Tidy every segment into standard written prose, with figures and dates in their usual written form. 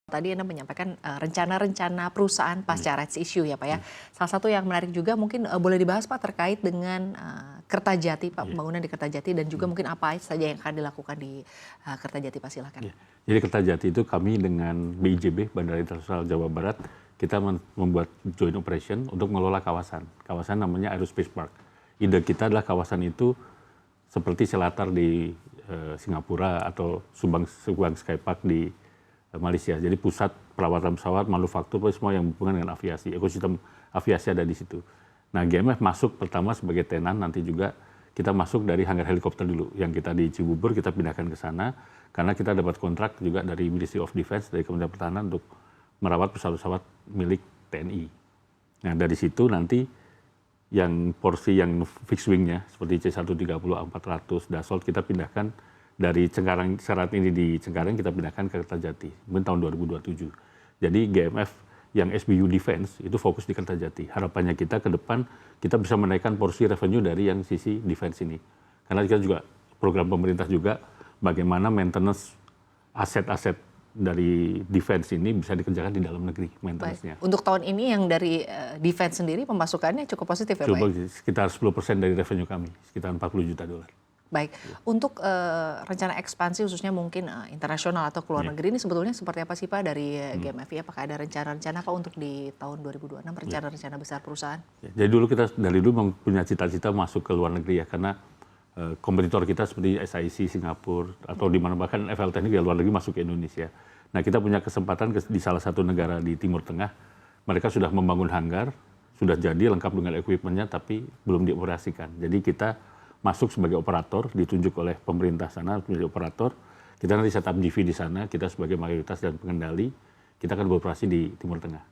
Tadi Anda menyampaikan rencana-rencana perusahaan pasca rights issue ya Pak ya. Salah satu yang menarik juga mungkin boleh dibahas Pak terkait dengan Kertajati Pak, pembangunan di Kertajati dan juga mungkin apa saja yang akan dilakukan di Kertajati Pak, silakan. Jadi Kertajati itu kami dengan BIJB, Bandara Internasional Jawa Barat, kita membuat joint operation untuk mengelola kawasan. Kawasan namanya Aerospace Park. Ide kita adalah kawasan itu seperti Selatar di Singapura atau Subang Sky Park di Malaysia. Jadi pusat perawatan pesawat, manufaktur, semua yang berhubungan dengan aviasi. Ekosistem aviasi ada di situ. Nah, GMF masuk pertama sebagai tenan, nanti juga kita masuk dari hanggar helikopter dulu. Yang kita di Cibubur, kita pindahkan ke sana. Karena kita dapat kontrak juga dari Ministry of Defense, dari Kementerian Pertahanan untuk merawat pesawat-pesawat milik TNI. Nah, dari situ nanti yang porsi yang fixed wing-nya, seperti C-130A400, Dassault, kita pindahkan dari Cengkareng, saat ini di Cengkareng kita pindahkan ke Kertajati, mungkin tahun 2027. Jadi GMF yang SBU Defense itu fokus di Kertajati. Harapannya kita ke depan kita bisa menaikkan porsi revenue dari yang sisi defense ini. Karena kita juga program pemerintah juga bagaimana maintenance aset-aset dari defense ini bisa dikerjakan di dalam negeri maintenance-nya. Untuk tahun ini yang dari defense sendiri pemasukannya cukup positif ya Pak? Sekitar 10% dari revenue kami, sekitar $40 juta. Baik, untuk rencana ekspansi khususnya mungkin internasional atau ke luar negeri ini sebetulnya seperti apa sih Pak dari GMFI? Apakah ada rencana-rencana Pak untuk di tahun 2026, rencana-rencana besar perusahaan? Jadi dulu kita dari dulu punya cita-cita masuk ke luar negeri ya, karena kompetitor kita seperti SIC Singapura atau di mana bahkan FL Teknik di luar negeri masuk ke Indonesia. Nah, kita punya kesempatan di salah satu negara di Timur Tengah, mereka sudah membangun hanggar, sudah jadi lengkap dengan equipment-nya tapi belum dioperasikan. Jadi kita masuk sebagai operator, ditunjuk oleh pemerintah sana menjadi operator. Kita nanti setup GV di sana, kita sebagai mayoritas dan pengendali, kita akan beroperasi di Timur Tengah.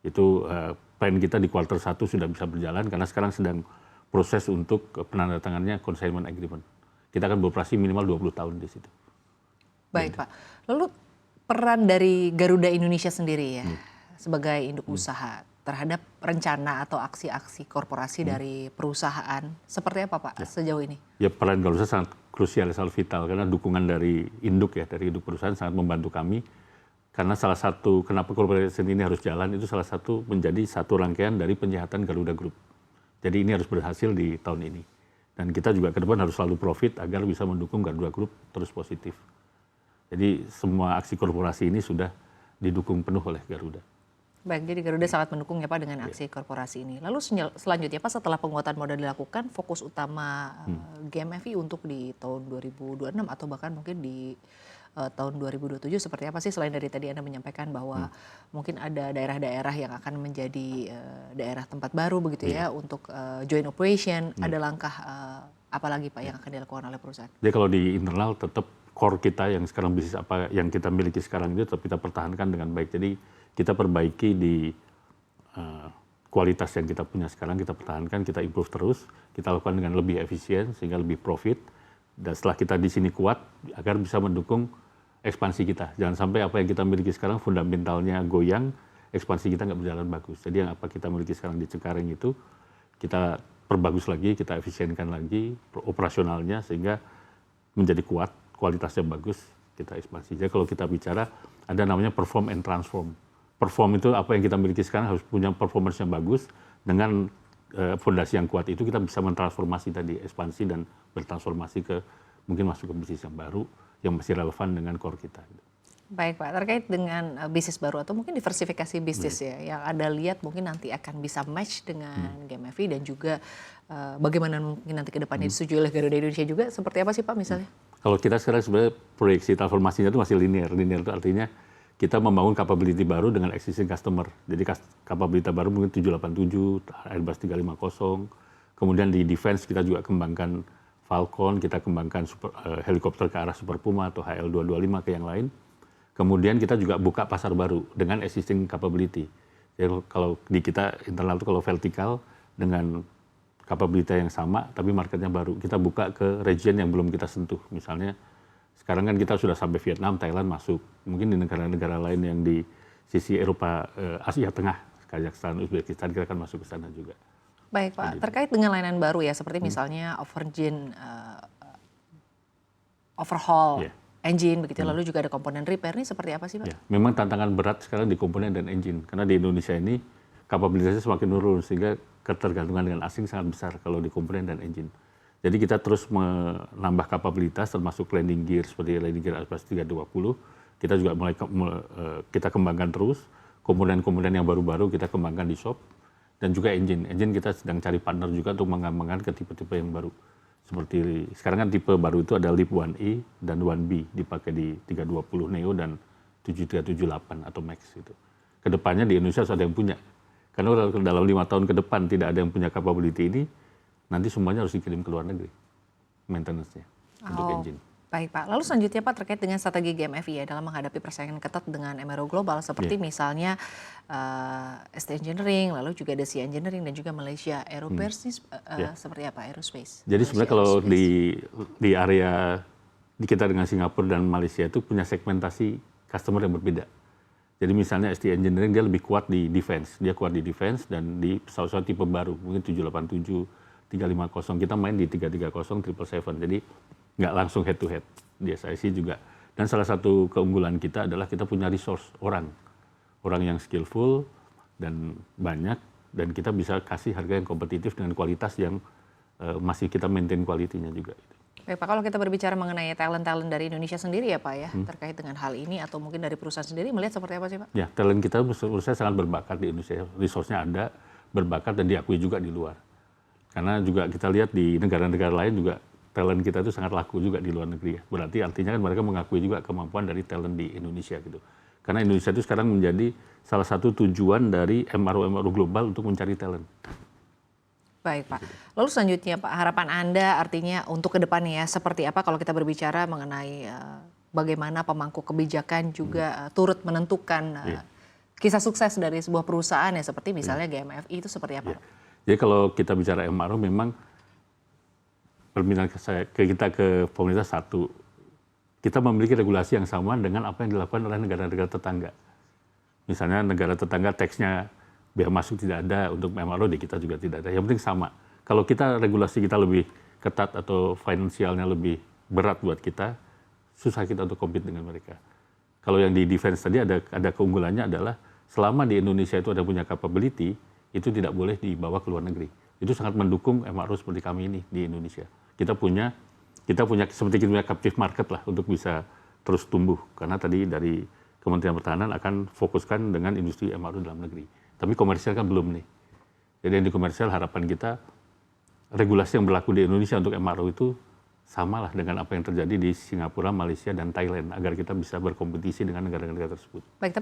Itu plan kita di kuartal 1 sudah bisa berjalan karena sekarang sedang proses untuk penandatangannya consignment agreement. Kita akan beroperasi minimal 20 tahun di situ. Baik Pak, lalu peran dari Garuda Indonesia sendiri ya sebagai induk usaha terhadap rencana atau aksi-aksi korporasi dari perusahaan, seperti apa Pak sejauh ini? Ya, peran Garuda sangat krusial, sangat vital, karena dukungan dari induk perusahaan sangat membantu kami. Karena salah satu, kenapa corporation ini harus jalan, itu salah satu menjadi satu rangkaian dari penyehatan Garuda Group. Jadi ini harus berhasil di tahun ini. Dan kita juga ke depan harus selalu profit agar bisa mendukung Garuda Group terus positif. Jadi semua aksi korporasi ini sudah didukung penuh oleh Garuda. Baik, jadi Garuda sangat mendukung ya Pak dengan aksi korporasi ini. Lalu selanjutnya Pak, setelah penguatan modal dilakukan, fokus utama GMFI untuk di tahun 2026 atau bahkan mungkin di tahun 2027 seperti apa sih, selain dari tadi Anda menyampaikan bahwa mungkin ada daerah-daerah yang akan menjadi daerah tempat baru begitu ya untuk joint operation, ada langkah apa lagi Pak yang akan dilakukan oleh perusahaan? Jadi kalau di internal tetap core kita yang sekarang bisnis apa yang kita miliki sekarang itu tetap kita pertahankan dengan baik. Jadi kita perbaiki di kualitas yang kita punya sekarang, kita pertahankan, kita improve terus, kita lakukan dengan lebih efisien sehingga lebih profit. Dan setelah kita di sini kuat, agar bisa mendukung ekspansi kita. Jangan sampai apa yang kita miliki sekarang fundamentalnya goyang, ekspansi kita nggak berjalan bagus. Jadi yang apa kita miliki sekarang di Cengkareng itu, kita perbagus lagi, kita efisienkan lagi operasionalnya sehingga menjadi kuat, kualitasnya bagus, kita ekspansi. Jadi kalau kita bicara, ada namanya perform and transform. Perform itu apa yang kita miliki sekarang harus punya performance yang bagus, dengan fondasi yang kuat itu kita bisa mentransformasi tadi, ekspansi dan bertransformasi ke mungkin masuk ke bisnis yang baru yang masih relevan dengan core kita. Baik Pak, terkait dengan bisnis baru atau mungkin diversifikasi bisnis ya, yang Anda lihat mungkin nanti akan bisa match dengan GMFI dan juga bagaimana mungkin nanti ke depannya disetujui oleh Garuda Indonesia juga, seperti apa sih Pak misalnya? Kalau kita sekarang sebenarnya proyeksi transformasinya itu masih linear. Linear itu artinya kita membangun capability baru dengan existing customer. Jadi capability baru mungkin 787, Airbus 350. Kemudian di defense kita juga kembangkan Falcon, kita kembangkan helikopter ke arah Super Puma atau HL225 ke yang lain. Kemudian kita juga buka pasar baru dengan existing capability. Jadi kalau di kita internal itu kalau vertikal dengan capability yang sama tapi marketnya baru. Kita buka ke region yang belum kita sentuh. Misalnya sekarang kan kita sudah sampai Vietnam, Thailand masuk. Mungkin di negara-negara lain yang di sisi Eropa, Asia Tengah, Kazakhstan, Uzbekistan, kita akan masuk ke sana juga. Baik Pak, terkait dengan layanan baru ya, seperti misalnya overhaul engine begitu, lalu juga ada komponen repair nih seperti apa sih Pak? Ya, memang tantangan berat sekarang di komponen dan engine karena di Indonesia ini kapabilitasnya semakin menurun sehingga ketergantungan dengan asing sangat besar kalau di komponen dan engine. Jadi kita terus menambah kapabilitas termasuk landing gear seperti landing gear Airbus 320. Kita juga mulai kita kembangkan terus komponen-komponen yang baru-baru kita kembangkan di shop dan juga engine. Engine kita sedang cari partner juga untuk mengembangkan ke tipe-tipe yang baru. Seperti sekarang kan tipe baru itu ada LEAP 1E dan 1B dipakai di 320 Neo dan 7378 atau Max itu. Kedepannya di Indonesia sudah ada yang punya. Karena dalam 5 tahun ke depan tidak ada yang punya capability ini, nanti semuanya harus dikirim ke luar negeri maintenance-nya untuk engine. Baik Pak, lalu selanjutnya Pak terkait dengan strategi GMFI ya dalam menghadapi persaingan ketat dengan MRO global seperti misalnya ST Engineering, lalu juga Desi Engineering dan juga Malaysia Aerospace seperti apa Aerospace? Jadi sebenarnya kalau di area di kita dengan Singapura dan Malaysia itu punya segmentasi customer yang berbeda. Jadi misalnya ST Engineering dia lebih kuat di defense, dan di pesawat-pesawat tipe baru mungkin 787 350, kita main di 330, 777. Jadi nggak langsung head to head di SIC juga. Dan salah satu keunggulan kita adalah kita punya resource orang yang skillful dan banyak, dan kita bisa kasih harga yang kompetitif dengan kualitas yang masih kita maintain quality-nya juga. Baik Pak, kalau kita berbicara mengenai talent dari Indonesia sendiri ya Pak ya, terkait dengan hal ini atau mungkin dari perusahaan sendiri melihat seperti apa sih Pak? Ya, talent kita menurut saya sangat berbakat di Indonesia. Resource-nya ada, berbakat dan diakui juga di luar. Karena juga kita lihat di negara-negara lain juga talent kita itu sangat laku juga di luar negeri ya. Berarti artinya kan mereka mengakui juga kemampuan dari talent di Indonesia gitu. Karena Indonesia itu sekarang menjadi salah satu tujuan dari MRO global untuk mencari talent. Baik Pak. Lalu selanjutnya Pak, harapan Anda artinya untuk ke depannya ya seperti apa kalau kita berbicara mengenai bagaimana pemangku kebijakan juga turut menentukan kisah sukses dari sebuah perusahaan ya seperti misalnya GMFI itu seperti apa? Jadi kalau kita bicara MRO memang permintaan kita ke pemerintah satu, kita memiliki regulasi yang sama dengan apa yang dilakukan oleh negara-negara tetangga. Misalnya negara tetangga teksnya biaya masuk tidak ada, untuk MRO di kita juga tidak ada. Yang penting sama. Kalau kita regulasi kita lebih ketat atau finansialnya lebih berat buat kita, susah kita untuk compete dengan mereka. Kalau yang di defense tadi ada keunggulannya adalah selama di Indonesia itu ada punya capability, itu tidak boleh dibawa ke luar negeri. Itu sangat mendukung MRO seperti kami ini di Indonesia. Kita punya seperti kita punya captive market lah untuk bisa terus tumbuh. Karena tadi dari Kementerian Pertahanan akan fokuskan dengan industri MRO dalam negeri. Tapi komersial kan belum nih. Jadi yang di komersial harapan kita regulasi yang berlaku di Indonesia untuk MRO itu samalah dengan apa yang terjadi di Singapura, Malaysia, dan Thailand agar kita bisa berkompetisi dengan negara-negara tersebut. Baik, tapi